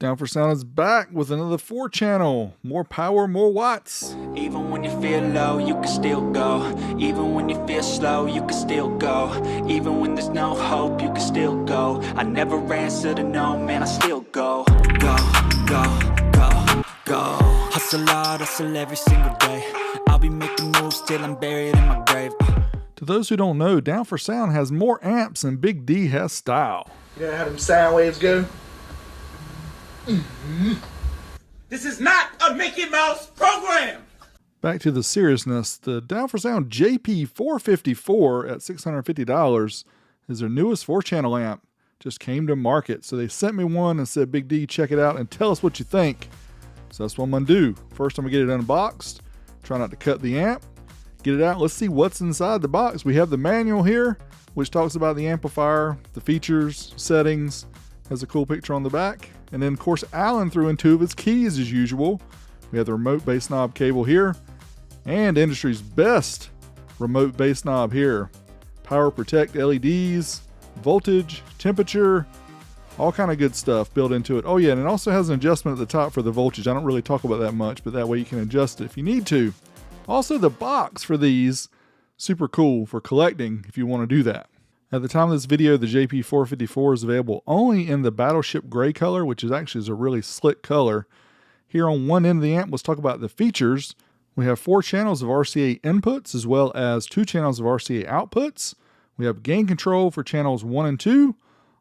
Down4Sound is back with another 4-channel. More power, more watts. Even when you feel low, you can still go. Even when you feel slow, you can still go. Even when there's no hope, you can still go. I never answer to no, man, I still go. Go, go, go, go. Hustle hard, hustle every single day. I'll be making moves till I'm buried in my grave. To those who don't know, Down4Sound has more amps than Big D has style. You know how them sound waves go? This is not a Mickey Mouse program! Back to the seriousness, the Down4Sound JP454 at $650 is their newest 4-channel amp. Just came to market, so they sent me one and said, Big D, check it out and tell us what you think. So that's what I'm going to do. First, I'm going to get it unboxed, try not to cut the amp, get it out. Let's see what's inside the box. We have the manual here, which talks about the amplifier, the features, settings, has a cool picture on the back. And then, of course, Alan threw in 2 of his keys as usual. We have the remote bass knob cable here and industry's best remote bass knob here. Power protect LEDs, voltage, temperature, all kind of good stuff built into it. Oh yeah, and it also has an adjustment at the top for the voltage. I don't really talk about that much, but that way you can adjust it if you need to. Also, the box for these, super cool for collecting if you want to do that. At the time of this video, the JP454 is available only in the Battleship Gray color, which is actually a really slick color. Here on one end of the amp, let's talk about the features. We have 4 channels of RCA inputs as well as 2 channels of RCA outputs. We have gain control for channels 1 and 2.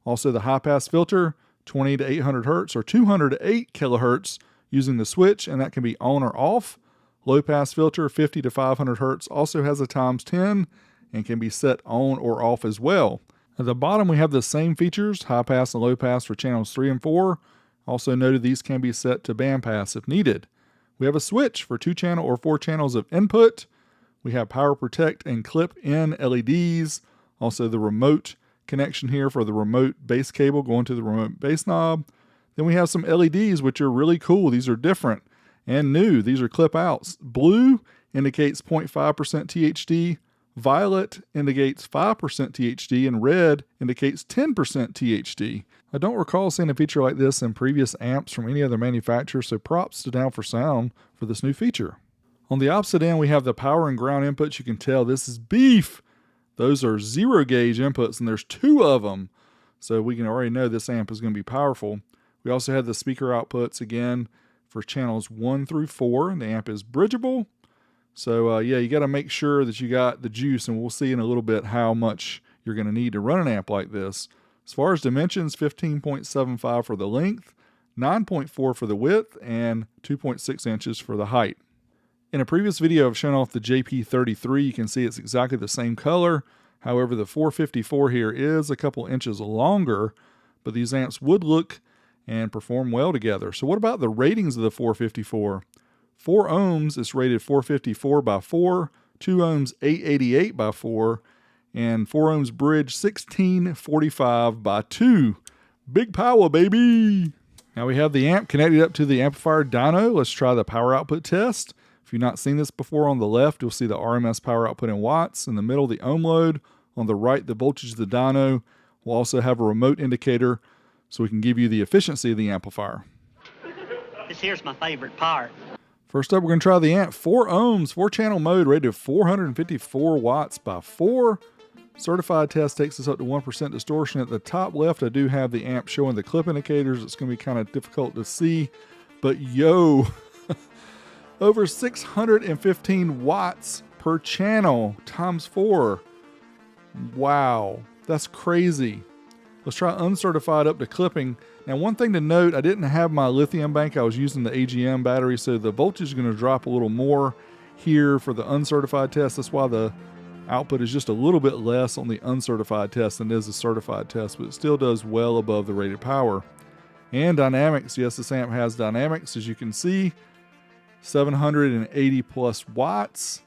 Also the high pass filter, 20 to 800 Hertz or 200 to 8 kilohertz using the switch, and that can be on or off. Low pass filter, 50 to 500 Hertz, also has a ×10 and can be set on or off as well. At the bottom, we have the same features, high pass and low pass for channels 3 and 4. Also noted these can be set to band pass if needed. We have a switch for 2-channel or 4 channels of input. We have power protect and clip-in LEDs. Also the remote connection here for the remote bass cable going to the remote bass knob. Then we have some LEDs, which are really cool. These are different and new. These are clip outs. Blue indicates 0.5% THD. Violet indicates 5% THD and red indicates 10% THD. I don't recall seeing a feature like this in previous amps from any other manufacturer, so props to Down4Sound for this new feature. On the opposite end, we have the power and ground inputs. You can tell this is beef. Those are 0 gauge inputs and there's 2 of them. So we can already know this amp is going to be powerful. We also have the speaker outputs again for channels 1 through 4. And the amp is bridgeable. So yeah, you got to make sure that you got the juice, and we'll see in a little bit how much you're going to need to run an amp like this. As far as dimensions, 15.75 for the length, 9.4 for the width, and 2.6 inches for the height. In a previous video, I've shown off the JP33. You can see it's exactly the same color. However, the 454 here is a couple inches longer, but these amps would look and perform well together. So what about the ratings of the 454? 4 ohms is rated 454 by 4, 2 ohms 888 by 4, and 4 ohms bridge 1645 by 2. Big power, baby! Now we have the amp connected up to the amplifier dyno. Let's try the power output test. If you've not seen this before, on the left you'll see the RMS power output in watts. In the middle, the ohm load. On the right, the voltage of the dyno. We'll also have a remote indicator so we can give you the efficiency of the amplifier. This here's my favorite part. First up, we're going to try the amp. 4 ohms, 4-channel mode, rated 454 watts by 4. Certified test takes us up to 1% distortion. At the top left, I do have the amp showing the clip indicators. It's going to be kind of difficult to see, but yo, over 615 watts per channel times 4. Wow, that's crazy. Let's try uncertified up to clipping. Now, one thing to note, I didn't have my lithium bank. I was using the AGM battery, so the voltage is going to drop a little more here for the uncertified test. That's why the output is just a little bit less on the uncertified test than it is the certified test, but it still does well above the rated power. And dynamics, yes, this amp has dynamics, as you can see, 780 plus watts,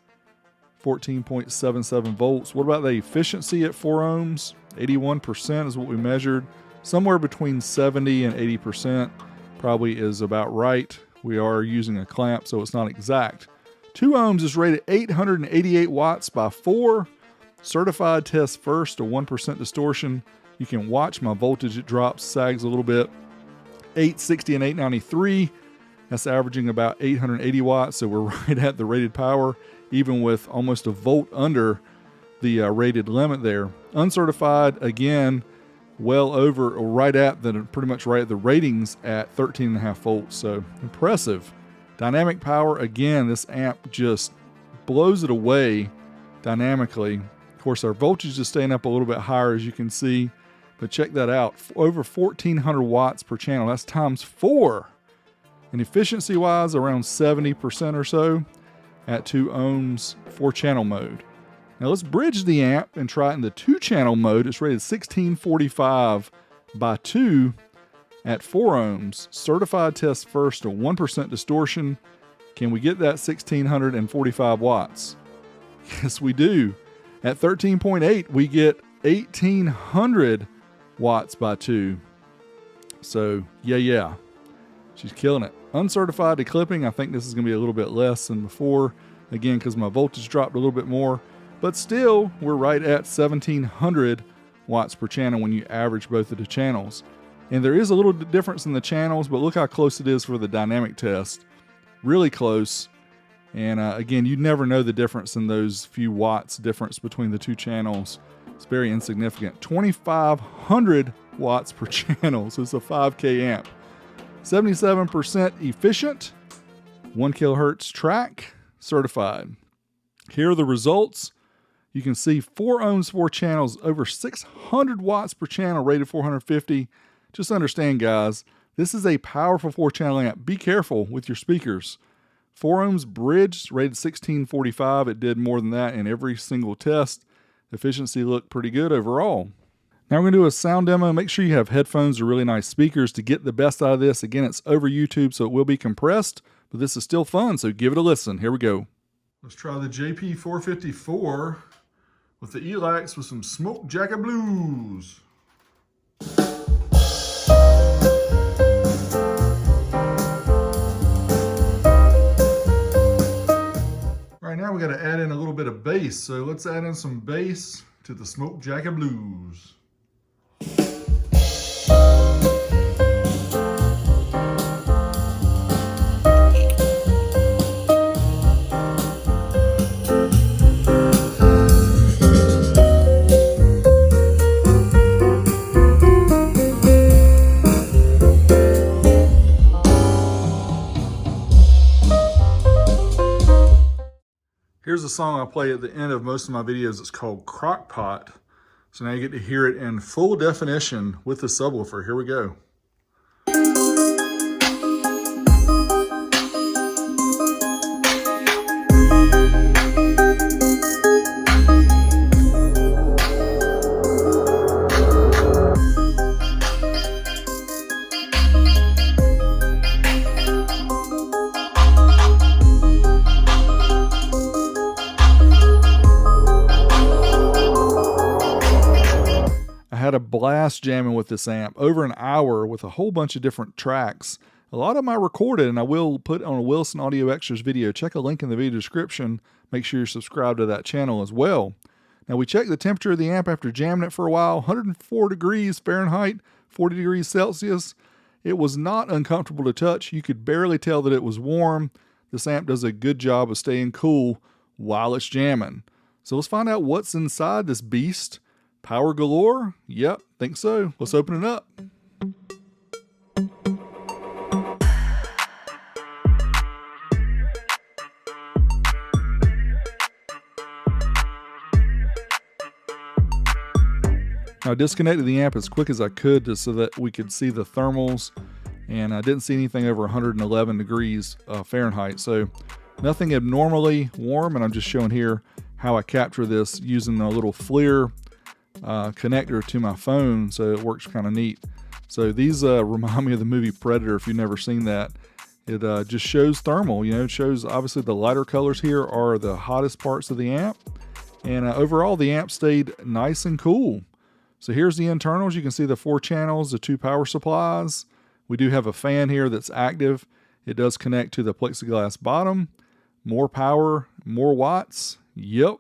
14.77 volts. What about the efficiency at 4 ohms? 81% is what we measured. Somewhere between 70 and 80% probably is about right. We are using a clamp, so it's not exact. 2 ohms is rated 888 watts by 4. Certified test first to 1% distortion. You can watch my voltage, it drops, sags a little bit. 860 and 893. That's averaging about 880 watts, so we're right at the rated power, even with almost a volt under the rated limit there. Uncertified, again, well over, or right at the, pretty much right at the ratings at 13.5 volts, so impressive. Dynamic power, again, this amp just blows it away dynamically. Of course, our voltage is staying up a little bit higher, as you can see, but check that out. Over 1,400 watts per channel. That's times 4. And efficiency-wise, around 70% or so at 2 ohms, 4-channel mode. Now let's bridge the amp and try it in the 2-channel mode. It's rated 1645 by 2 at 4 ohms. Certified test first to 1% distortion. Can we get that 1645 watts? Yes, we do. At 13.8, we get 1800 watts by 2. So, yeah. She's killing it. Uncertified to clipping, I think this is going to be a little bit less than before. Again, because my voltage dropped a little bit more. But still, we're right at 1700 watts per channel when you average both of the channels. And there is a little difference in the channels, but look how close it is for the dynamic test. Really close. And again, you never know the difference in those few watts difference between the 2 channels. It's very insignificant. 2500 watts per channel, so it's a 5K amp. 77% efficient, 1 kilohertz track, certified. Here are the results. You can see 4 ohms, 4 channels, over 600 watts per channel, rated 450. Just understand, guys, this is a powerful 4-channel amp. Be careful with your speakers. 4 ohms bridged, rated 1645. It did more than that in every single test. Efficiency looked pretty good overall. Now we're going to do a sound demo. Make sure you have headphones or really nice speakers to get the best out of this. Again, it's over YouTube, so it will be compressed, but this is still fun, so give it a listen. Here we go. Let's try the JP454 with the Elax with some Smoke Jacket Blues. Right now we got to add in a little bit of bass, so let's add in some bass to the Smoke Jacket Blues. Here's a song I play at the end of most of my videos. It's called Crockpot. So now you get to hear it in full definition with the subwoofer. Here we go. Had a blast jamming with this amp, over an hour with a whole bunch of different tracks. A lot of them I recorded, and I will put on a Wilson Audio Extras video. Check a link in the video description. Make sure you're subscribed to that channel as well. Now we checked the temperature of the amp after jamming it for a while. 104 degrees Fahrenheit, 40 degrees Celsius. It was not uncomfortable to touch. You could barely tell that it was warm. This amp does a good job of staying cool while it's jamming. So let's find out what's inside this beast. Power galore? Yep, think so. Let's open it up. Now I disconnected the amp as quick as I could just so that we could see the thermals, and I didn't see anything over 111 degrees Fahrenheit, so nothing abnormally warm, and I'm just showing here how I capture this using a little FLIR connector to my phone, so it works kind of neat. So these remind me of the movie Predator, if you've never seen that. It just shows thermal, it shows obviously the lighter colors here are the hottest parts of the amp, and overall the amp stayed nice and cool. So here's the internals. You can see the 4 channels, the 2 power supplies. We do have a fan here that's active. It does connect to the plexiglass bottom. More power, more watts. Yep.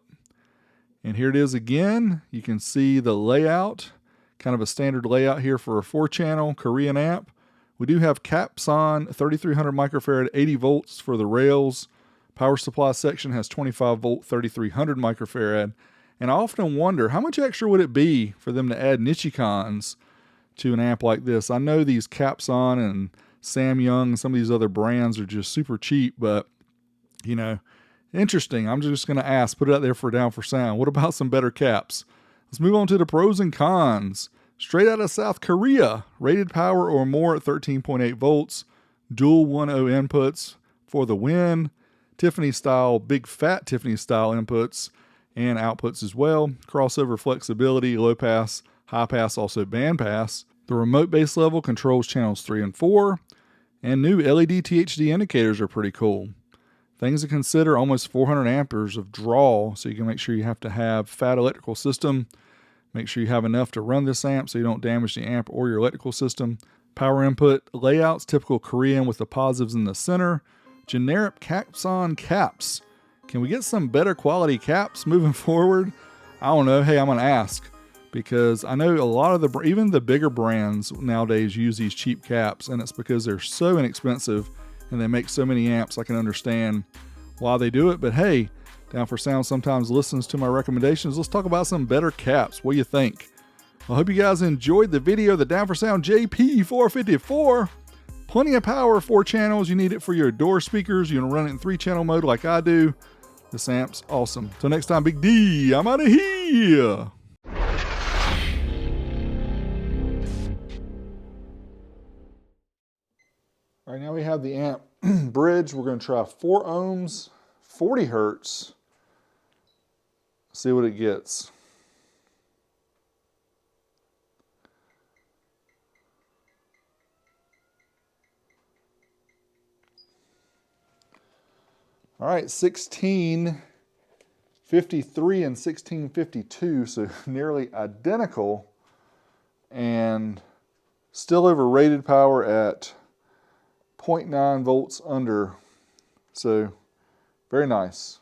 And here it is again. You can see the layout, kind of a standard layout here for a 4-channel Korean amp We do have caps on 3300 microfarad, 80 volts for the rails. Power supply section has 25 volt, 3300 microfarad. And I often wonder, how much extra would it be for them to add Nichicons to an amp like this? I know these Capson and Samyang and some of these other brands are just super cheap, but, you know, interesting. I'm just going to ask, put it out there for Down4Sound. What about some better caps? Let's move on to the pros and cons. Straight out of South Korea, rated power or more at 13.8 volts, dual 1.0 inputs for the win, Tiffany style, big fat Tiffany style inputs and outputs as well, crossover flexibility, low pass, high pass, also band pass. The remote bass level controls channels 3 and 4, and new LED THD indicators are pretty cool. Things to consider: almost 400 amperes of draw, so you can make sure you have to have fat electrical system. Make sure you have enough to run this amp so you don't damage the amp or your electrical system. Power input layouts, typical Korean with the positives in the center. Generic Capson caps. Can we get some better quality caps moving forward? I don't know. Hey, I'm going to ask, because I know a lot of even the bigger brands nowadays use these cheap caps, and it's because they're so inexpensive and they make so many amps. I can understand why they do it, but hey, Down4Sound sometimes listens to my recommendations. Let's talk about some better caps. What do you think? I hope you guys enjoyed the video. The Down4Sound JP454. Plenty of power, 4 channels. You need it for your door speakers. You can run it in 3-channel mode like I do. This amp's awesome. Till next time, Big D, I'm out of here. All right, now we have the amp bridge. We're going to try 4 ohms, 40 hertz. See what it gets. All right, 1653 and 1652, so nearly identical, and still over rated power at 0.9 volts under, so very nice.